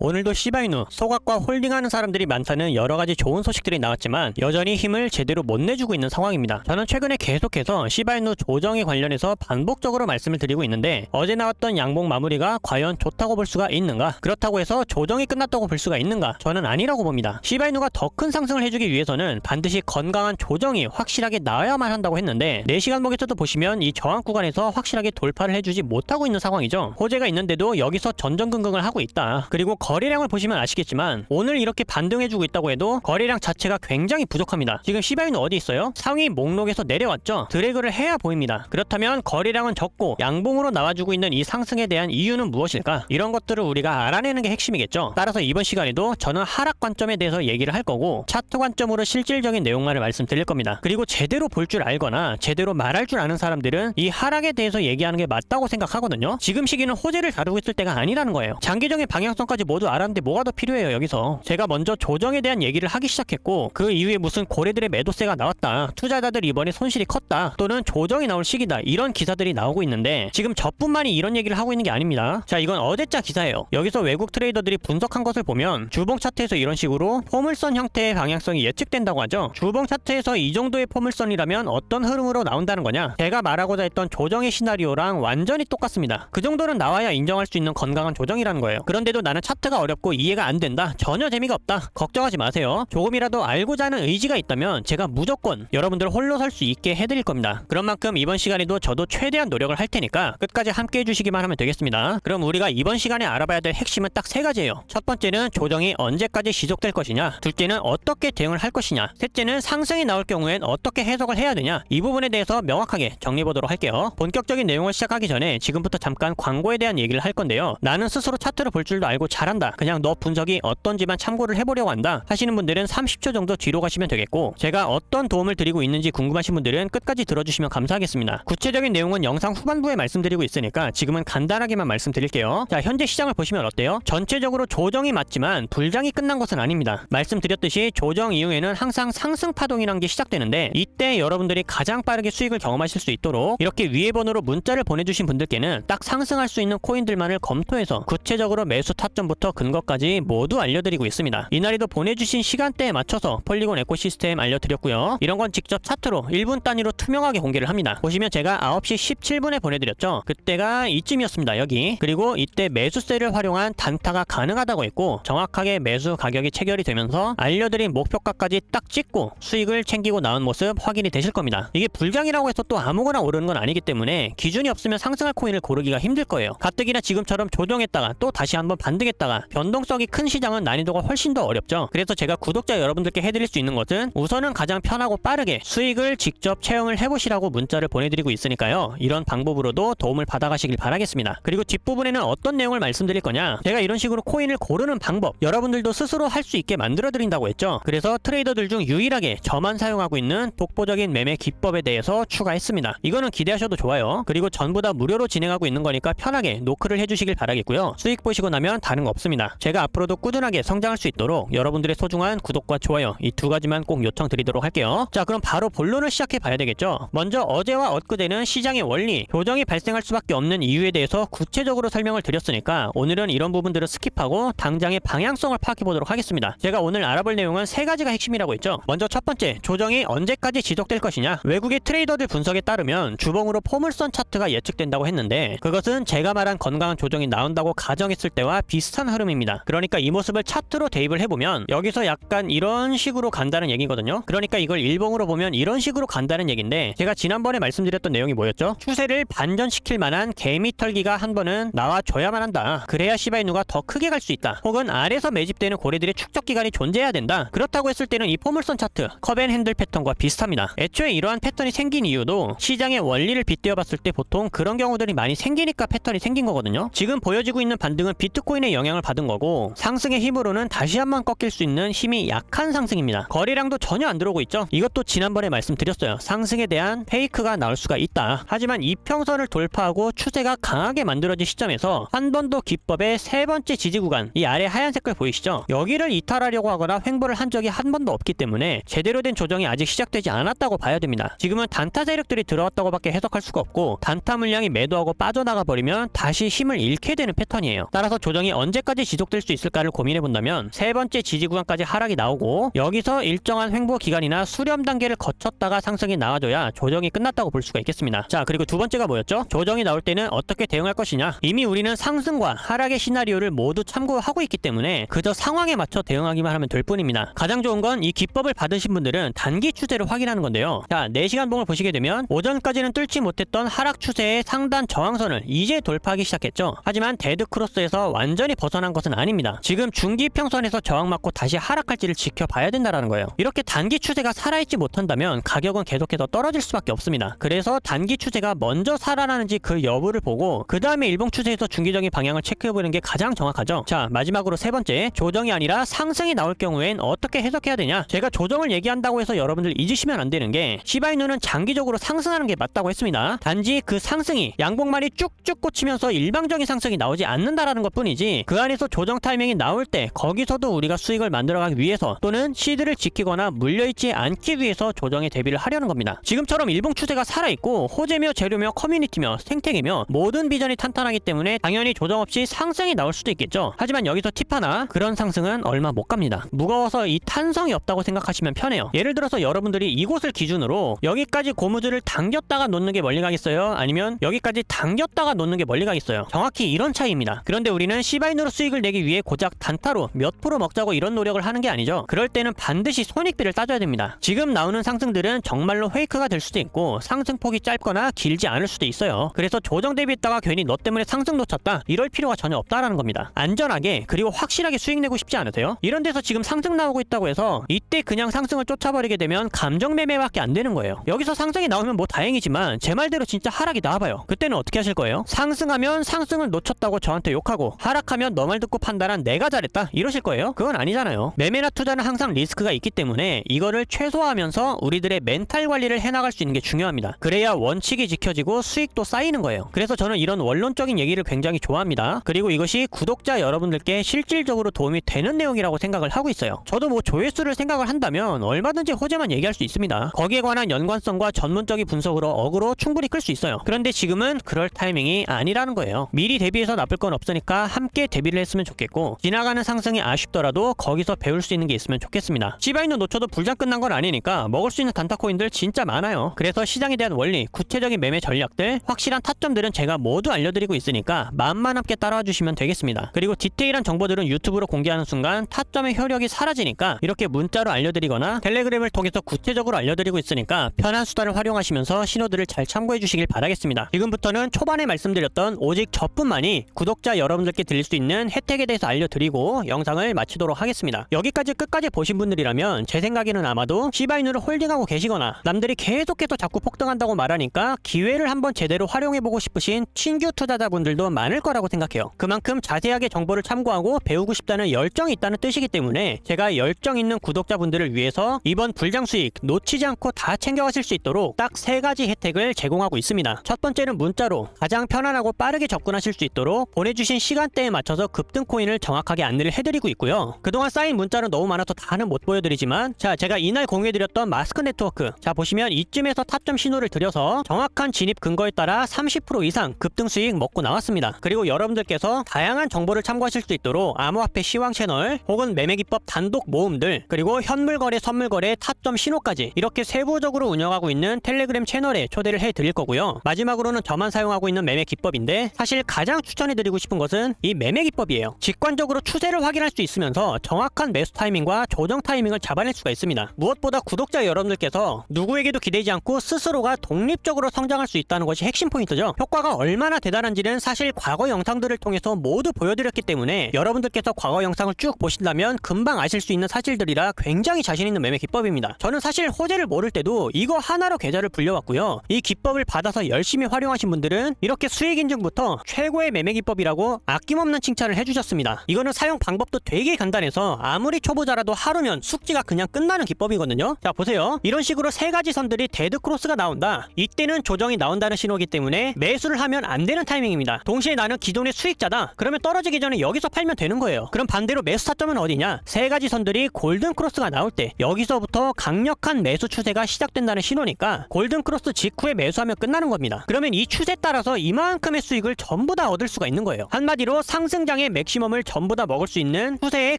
오늘도 시바이누, 소각과 홀딩하는 사람들이 많다는 여러가지 좋은 소식들이 나왔지만 여전히 힘을 제대로 못 내주고 있는 상황입니다. 저는 최근에 계속해서 시바이누 조정에 관련해서 반복적으로 말씀을 드리고 있는데 어제 나왔던 양봉 마무리가 과연 좋다고 볼 수가 있는가? 그렇다고 해서 조정이 끝났다고 볼 수가 있는가? 저는 아니라고 봅니다. 시바이누가 더 큰 상승을 해주기 위해서는 반드시 건강한 조정이 확실하게 나와야만 한다고 했는데 4시간목에서도 보시면 이 저항 구간에서 확실하게 돌파를 해주지 못하고 있는 상황이죠. 호재가 있는데도 여기서 전전긍긍을 하고 있다. 그리고 거래량을 보시면 아시겠지만 오늘 이렇게 반등해주고 있다고 해도 거래량 자체가 굉장히 부족합니다. 지금 시바이누 어디 있어요? 상위 목록에서 내려왔죠. 드래그를 해야 보입니다. 그렇다면 거래량은 적고 양봉으로 나와주고 있는 이 상승에 대한 이유는 무엇일까? 이런 것들을 우리가 알아내는 게 핵심이겠죠. 따라서 이번 시간에도 저는 하락 관점에 대해서 얘기를 할 거고 차트 관점으로 실질적인 내용만을 말씀드릴 겁니다. 그리고 제대로 볼 줄 알거나 제대로 말할 줄 아는 사람들은 이 하락에 대해서 얘기하는 게 맞다고 생각하거든요. 지금 시기는 호재를 다루고 있을 때가 아니라는 거예요. 장기적인 방향성까지 모두 알았는데 뭐가 더 필요해요. 여기서 제가 먼저 조정에 대한 얘기를 하기 시작했고 그 이후에 무슨 고래들의 매도세가 나왔다, 투자자들 이번에 손실이 컸다, 또는 조정이 나올 시기다, 이런 기사들이 나오고 있는데 지금 저뿐만이 이런 얘기를 하고 있는 게 아닙니다. 자, 이건 어제자 기사예요. 여기서 외국 트레이더들이 분석한 것을 보면 주봉 차트에서 이런 식으로 포물선 형태의 방향성이 예측된다고 하죠. 주봉 차트에서 이 정도의 포물선이라면 어떤 흐름으로 나온다는 거냐? 제가 말하고자 했던 조정의 시나리오랑 완전히 똑같습니다. 그 정도는 나와야 인정할 수 있는 건강한 조정이라는 거예요. 그런데도 나는 차트가 어렵고 이해가 안 된다, 전혀 재미가 없다, 걱정하지 마세요. 조금이라도 알고자 하는 의지가 있다면 제가 무조건 여러분들 홀로 설 수 있게 해드릴 겁니다. 그런 만큼 이번 시간에도 저도 최대한 노력을 할 테니까 끝까지 함께 해주시기만 하면 되겠습니다. 그럼 우리가 이번 시간에 알아봐야 될 핵심은 딱 3가지예요. 첫 번째는 조정이 언제까지 지속될 것이냐, 둘째는 어떻게 대응을 할 것이냐, 셋째는 상승이 나올 경우엔 어떻게 해석을 해야 되냐. 이 부분에 대해서 명확하게 정리해보도록 할게요. 본격적인 내용을 시작하기 전에 지금부터 잠깐 광고에 대한 얘기를 할 건데요. 나는 스스로 차트를 볼 줄도 알고 잘한다, 그냥 너 분석이 어떤지만 참고를 해보려고 한다 하시는 분들은 30초 정도 뒤로 가시면 되겠고, 제가 어떤 도움을 드리고 있는지 궁금하신 분들은 끝까지 들어주시면 감사하겠습니다. 구체적인 내용은 영상 후반부에 말씀드리고 있으니까 지금은 간단하게만 말씀드릴게요. 자, 현재 시장을 보시면 어때요? 전체적으로 조정이 맞지만 불장이 끝난 것은 아닙니다. 말씀드렸듯이 조정 이후에는 항상 상승 파동이란 게 시작되는데 이때 여러분들이 가장 빠르게 수익을 경험하실 수 있도록 이렇게 위에 번호로 문자를 보내주신 분들께는 딱 상승할 수 있는 코인들만을 검토해서 구체적으로 매수 타점부터 근거까지 모두 알려드리고 있습니다. 이날에도 보내주신 시간대에 맞춰서 폴리곤 에코시스템 알려드렸고요. 이런 건 직접 차트로 1분 단위로 투명하게 공개를 합니다. 보시면 제가 9시 17분에 보내드렸죠. 그때가 이쯤이었습니다. 여기. 그리고 이때 매수세를 활용한 단타가 가능하다고 했고 정확하게 매수 가격이 체결이 되면서 알려드린 목표가까지 딱 찍고 수익을 챙기고 나온 모습 확인이 되실 겁니다. 이게 불장이라고 해서 또 아무거나 오르는 건 아니기 때문에 기준이 없으면 상승할 코인을 고르기가 힘들 거예요. 가뜩이나 지금처럼 조정했다가 또 다시 한번 반등했다가 변동성이 큰 시장은 난이도가 훨씬 더 어렵죠. 그래서 제가 구독자 여러분들께 해드릴 수 있는 것은 우선은 가장 편하고 빠르게 수익을 직접 체험을 해보시라고 문자를 보내드리고 있으니까요. 이런 방법으로도 도움을 받아가시길 바라겠습니다. 그리고 뒷부분에는 어떤 내용을 말씀드릴 거냐, 제가 이런 식으로 코인을 고르는 방법 여러분들도 스스로 할 수 있게 만들어 드린다고 했죠. 그래서 트레이더들 중 유일하게 저만 사용하고 있는 독보적인 매매 기법에 대해서 추가했습니다. 이거는 기대하셔도 좋아요. 그리고 전부 다 무료로 진행하고 있는 거니까 편하게 노크를 해주시길 바라겠고요. 수익 보시고 나면 다른 거 없습니다. 제가 앞으로도 꾸준하게 성장할 수 있도록 여러분들의 소중한 구독과 좋아요 이 2가지만 꼭 요청드리도록 할게요. 자, 그럼 바로 본론을 시작해 봐야 되겠죠. 먼저 어제와 엊그제는 시장의 원리, 조정이 발생할 수밖에 없는 이유에 대해서 구체적으로 설명을 드렸으니까 오늘은 이런 부분들을 스킵하고 당장의 방향성을 파악해 보도록 하겠습니다. 제가 오늘 알아볼 내용은 3가지가 핵심이라고 했죠. 먼저 첫 번째, 조정이 언제까지 지속될 것이냐. 외국의 트레이더들 분석에 따르면 주봉으로 포물선 차트가 예측된다고 했는데 그것은 제가 말한 건강한 조정이 나온다고 가정했을 때와 비슷한 흐름입니다. 그러니까 이 모습을 차트로 대입을 해보면 여기서 약간 이런 식으로 간다는 얘기거든요. 그러니까 이걸 일봉으로 보면 이런 식으로 간다는 얘기인데 제가 지난번에 말씀드렸던 내용이 뭐였죠? 추세를 반전시킬 만한 개미털기가 한 번은 나와줘야만 한다. 그래야 시바이누가 더 크게 갈 수 있다. 혹은 아래서 매집되는 고래들의 축적 기간이 존재해야 된다. 그렇다고 했을 때는 이 포물선 차트, 컵앤핸들 패턴과 비슷합니다. 애초에 이러한 패턴이 생긴 이유도 시장의 원리를 빗대어 봤을 때 보통 그런 경우들이 많이 생기니까 패턴이 생긴 거거든요. 지금 보여지고 있는 반등은 비트코인의 영향을 받은 거고 상승의 힘으로는 다시 한번 꺾일 수 있는 힘이 약한 상승입니다. 거래량도 전혀 안 들어오고 있죠. 이것도 지난번에 말씀드렸어요. 상승에 대한 페이크가 나올 수가 있다. 하지만 이평선을 돌파하고 추세가 강하게 만들어진 시점에서 한 번 더 기법의 3번째 지지 구간, 이 아래 하얀 색깔 보이시죠? 여기를 이탈하려고 하거나 횡보를 한 적이 한 번도 없기 때문에 제대로 된 조정이 아직 시작되지 않았다고 봐야 됩니다. 지금은 단타 세력들이 들어왔다고 밖에 해석할 수가 없고 단타 물량이 매도하고 빠져나가 버리면 다시 힘을 잃게 되는 패턴이에요. 따라서 조정이 언제까지 얼마까지 지속될 수 있을까를 고민해본다면 세 번째 지지 구간까지 하락이 나오고 여기서 일정한 횡보 기간이나 수렴 단계를 거쳤다가 상승이 나와줘야 조정이 끝났다고 볼 수가 있겠습니다. 자, 그리고 두 번째가 뭐였죠? 조정이 나올 때는 어떻게 대응할 것이냐. 이미 우리는 상승과 하락의 시나리오를 모두 참고하고 있기 때문에 그저 상황에 맞춰 대응하기만 하면 될 뿐입니다. 가장 좋은 건 이 기법을 받으신 분들은 단기 추세를 확인하는 건데요. 자, 4시간 봉을 보시게 되면 오전까지는 뚫지 못했던 하락 추세의 상단 저항선을 이제 돌파하기 시작했죠. 하지만 데드크로스에서 완전히 벗어난 것은 아닙니다. 지금 중기평선에서 저항 맞고 다시 하락할지를 지켜봐야 된다는 거예요. 이렇게 단기 추세가 살아있지 못한다면 가격은 계속해서 떨어질 수밖에 없습니다. 그래서 단기 추세가 먼저 살아나는지 그 여부를 보고 그 다음에 일봉 추세에서 중기적인 방향을 체크해보는 게 가장 정확하죠. 자, 마지막으로 세 번째, 조정이 아니라 상승이 나올 경우엔 어떻게 해석해야 되냐. 제가 조정을 얘기한다고 해서 여러분들 잊으시면 안 되는 게 시바이누는 장기적으로 상승하는 게 맞다고 했습니다. 단지 그 상승이 양봉말이 쭉쭉 꽂히면서 일방적인 상승이 나오지 않는다라는 것 뿐이지 그 안에서 조정 타이밍이 나올 때 거기서도 우리가 수익을 만들어가기 위해서 또는 시드를 지키거나 물려있지 않기 위해서 조정에 대비를 하려는 겁니다. 지금처럼 일봉 추세가 살아있고 호재며 재료며 커뮤니티며 생태계며 모든 비전이 탄탄하기 때문에 당연히 조정 없이 상승이 나올 수도 있겠죠. 하지만 여기서 팁 하나, 그런 상승은 얼마 못 갑니다. 무거워서 이 탄성이 없다고 생각하시면 편해요. 예를 들어서 여러분들이 이곳을 기준으로 여기까지 고무줄을 당겼다가 놓는 게 멀리 가겠어요? 아니면 여기까지 당겼다가 놓는 게 멀리 가겠어요? 정확히 이런 차이입니다. 그런데 우리는 시바이누로 수익을 내기 위해 고작 단타로 몇 프로 먹자고 이런 노력을 하는 게 아니죠. 그럴 때는 반드시 손익비를 따져야 됩니다. 지금 나오는 상승들은 정말로 페이크가 될 수도 있고 상승폭이 짧거나 길지 않을 수도 있어요. 그래서 조정 대비했다가 괜히 너 때문에 상승 놓쳤다 이럴 필요가 전혀 없다라는 겁니다. 안전하게 그리고 확실하게 수익 내고 싶지 않으세요? 이런 데서 지금 상승 나오고 있다고 해서 이때 그냥 상승을 쫓아버리게 되면 감정 매매밖에 안 되는 거예요. 여기서 상승이 나오면 뭐 다행이지만 제 말대로 진짜 하락이 나와봐요. 그때는 어떻게 하실 거예요? 상승하면 상승을 놓쳤다고 저한테 욕하고 하락하면 너 말 듣고 판단한 내가 잘했다 이러실 거예요? 그건 아니잖아요. 매매나 투자는 항상 리스크가 있기 때문에 이거를 최소화하면서 우리들의 멘탈 관리를 해나갈 수 있는 게 중요합니다. 그래야 원칙이 지켜지고 수익도 쌓이는 거예요. 그래서 저는 이런 원론적인 얘기를 굉장히 좋아합니다. 그리고 이것이 구독자 여러분들께 실질적으로 도움이 되는 내용이라고 생각을 하고 있어요. 저도 뭐 조회수를 생각을 한다면 얼마든지 호재만 얘기할 수 있습니다. 거기에 관한 연관성과 전문적인 분석으로 어그로 충분히 끌 수 있어요. 그런데 지금은 그럴 타이밍이 아니라는 거예요. 미리 대비해서 나쁠 건 없으니까 함께 대비를 했으면 좋겠고 지나가는 상승이 아쉽더라도 거기서 배울 수 있는 게 있으면 좋겠습니다. 시바이누 놓쳐도 불장 끝난 건 아니니까 먹을 수 있는 단타코인들 진짜 많아요. 그래서 시장에 대한 원리, 구체적인 매매 전략들, 확실한 타점들은 제가 모두 알려드리고 있으니까 마음만 함께 따라와 주시면 되겠습니다. 그리고 디테일한 정보들은 유튜브로 공개하는 순간 타점의 효력이 사라지니까 이렇게 문자로 알려드리거나 텔레그램을 통해서 구체적으로 알려드리고 있으니까 편한 수단을 활용하시면서 신호들을 잘 참고해 주시길 바라겠습니다. 지금부터는 초반에 말씀드렸던 오직 저뿐만이 구독자 여러분들께 드릴 수 있는 혜택에 대해서 알려드리고 영상을 마치도록 하겠습니다. 여기까지 끝까지 보신 분들이라면 제 생각에는 아마도 시바이누를 홀딩하고 계시거나 남들이 계속해서 자꾸 폭등한다고 말하니까 기회를 한번 제대로 활용해보고 싶으신 신규 투자자분들도 많을 거라고 생각해요. 그만큼 자세하게 정보를 참고하고 배우고 싶다는 열정이 있다는 뜻이기 때문에 제가 열정 있는 구독자분들을 위해서 이번 불장 수익 놓치지 않고 다 챙겨가실 수 있도록 딱 3가지 혜택을 제공하고 있습니다. 첫 번째는 문자로 가장 편안하고 빠르게 접근하실 수 있도록 보내주신 시간대에 맞춰서 급등 코인을 정확하게 안내를 해드리고 있고요. 그동안 쌓인 문자는 너무 많아서 다는 못 보여드리지만 자, 제가 이날 공유해드렸던 마스크 네트워크, 자 보시면 이쯤에서 타점 신호를 드려서 정확한 진입 근거에 따라 30% 이상 급등 수익 먹고 나왔습니다. 그리고 여러분들께서 다양한 정보를 참고하실 수 있도록 암호화폐 시황 채널 혹은 매매기법 단독 모음들, 그리고 현물거래 선물거래 타점 신호까지 이렇게 세부적으로 운영하고 있는 텔레그램 채널에 초대를 해드릴 거고요. 마지막으로는 저만 사용하고 있는 매매 기법인데 사실 가장 추천해드리고 싶은 것은 이 매매 기법이에요. 직관적으로 추세를 확인할 수 있으면서 정확한 매수 타이밍과 조정 타이밍을 잡아낼 수가 있습니다. 무엇보다 구독자 여러분들께서 누구에게도 기대지 않고 스스로가 독립적으로 성장할 수 있다는 것이 핵심 포인트죠. 효과가 얼마나 대단한지는 사실 과거 영상들을 통해서 모두 보여드렸기 때문에 여러분들께서 과거 영상을 쭉 보신다면 금방 아실 수 있는 사실들이라 굉장히 자신 있는 매매 기법입니다. 저는 사실 호재를 모를 때도 이거 하나로 계좌를 불려왔고요. 이 기법을 받아서 열심히 활용하신 분들은 이렇게 수익 인증부터 최고의 매매 기법이라고 아낌없는 칭찬을 해주셨습니다. 이거는 사용 방법도 되게 간단해서 아무리 초보자라도 하루면 숙지가 그냥 끝나는 기법이거든요. 자 보세요. 이런 식으로 3가지 선들이 데드크로스가 나온다. 이때는 조정이 나온다는 신호이기 때문에 매수를 하면 안 되는 타이밍입니다. 동시에 나는 기존의 수익자다. 그러면 떨어지기 전에 여기서 팔면 되는 거예요. 그럼 반대로 매수 타점은 어디냐? 3가지 선들이 골든크로스가 나올 때 여기서부터 강력한 매수 추세가 시작된다는 신호니까 골든크로스 직후에 매수하면 끝나는 겁니다. 그러면 이 추세 따라서 이만큼의 수익을 전부 다 얻을 수가 있는 거예요. 한마디로 상승장에 시장의 맥시멈을 전부 다 먹을 수 있는 추세의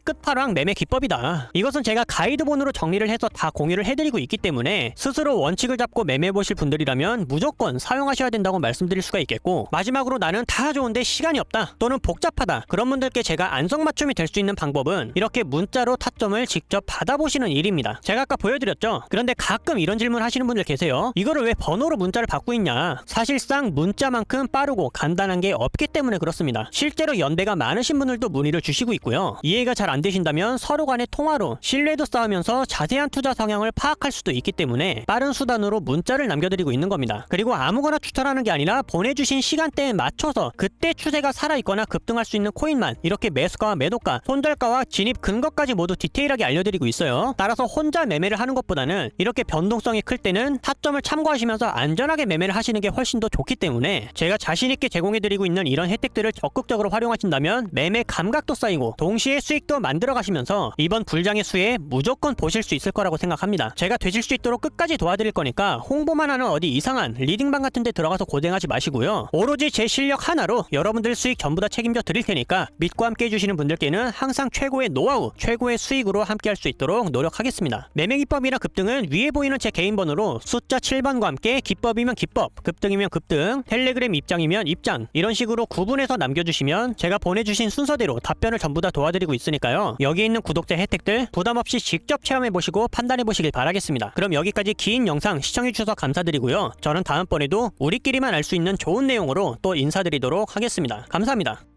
끝판왕 매매 기법이다. 이것은 제가 가이드본으로 정리를 해서 다 공유를 해드리고 있기 때문에 스스로 원칙을 잡고 매매해보실 분들이라면 무조건 사용하셔야 된다고 말씀드릴 수가 있겠고, 마지막으로 나는 다 좋은데 시간이 없다 또는 복잡하다 그런 분들께 제가 안성맞춤이 될 수 있는 방법은 이렇게 문자로 타점을 직접 받아보시는 일입니다. 제가 아까 보여드렸죠. 그런데 가끔 이런 질문 하시는 분들 계세요. 이거를 왜 번호로 문자를 받고 있냐. 사실상 문자만큼 빠르고 간단한 게 없기 때문에 그렇습니다. 실제로 연배가 많으신 분들도 문의를 주시고 있고요. 이해가 잘 안 되신다면 서로 간의 통화로 신뢰도 쌓으면서 자세한 투자 성향을 파악할 수도 있기 때문에 빠른 수단으로 문자를 남겨드리고 있는 겁니다. 그리고 아무거나 추천하는 게 아니라 보내주신 시간대에 맞춰서 그때 추세가 살아있거나 급등할 수 있는 코인만 이렇게 매수가와 매도가, 손절가와 진입 근거까지 모두 디테일하게 알려드리고 있어요. 따라서 혼자 매매를 하는 것보다는 이렇게 변동성이 클 때는 타점을 참고하시면서 안전하게 매매를 하시는 게 훨씬 더 좋기 때문에 제가 자신있게 제공해드리고 있는 이런 혜택들을 적극적으로 활용하신다면 매매 감각도 쌓이고 동시에 수익도 만들어 가시면서 이번 불장의 수에 무조건 보실 수 있을 거라고 생각합니다. 제가 되실 수 있도록 끝까지 도와드릴 거니까 홍보만 하는 어디 이상한 리딩방 같은 데 들어가서 고생하지 마시고요. 오로지 제 실력 하나로 여러분들 수익 전부 다 책임져 드릴 테니까 믿고 함께 해주시는 분들께는 항상 최고의 노하우, 최고의 수익으로 함께 할 수 있도록 노력하겠습니다. 매매 기법이나 급등은 위에 보이는 제 개인 번호로 숫자 7번과 함께 기법이면 기법, 급등이면 급등, 텔레그램 입장이면 입장 이런 식으로 구분해서 남겨주시면 제가 보내주신 순서대로 답변을 전부 다 도와드리고 있으니까요. 여기 있는 구독자 혜택들 부담없이 직접 체험해보시고 판단해보시길 바라겠습니다. 그럼 여기까지 긴 영상 시청해주셔서 감사드리고요. 저는 다음번에도 우리끼리만 알 수 있는 좋은 내용으로 또 인사드리도록 하겠습니다. 감사합니다.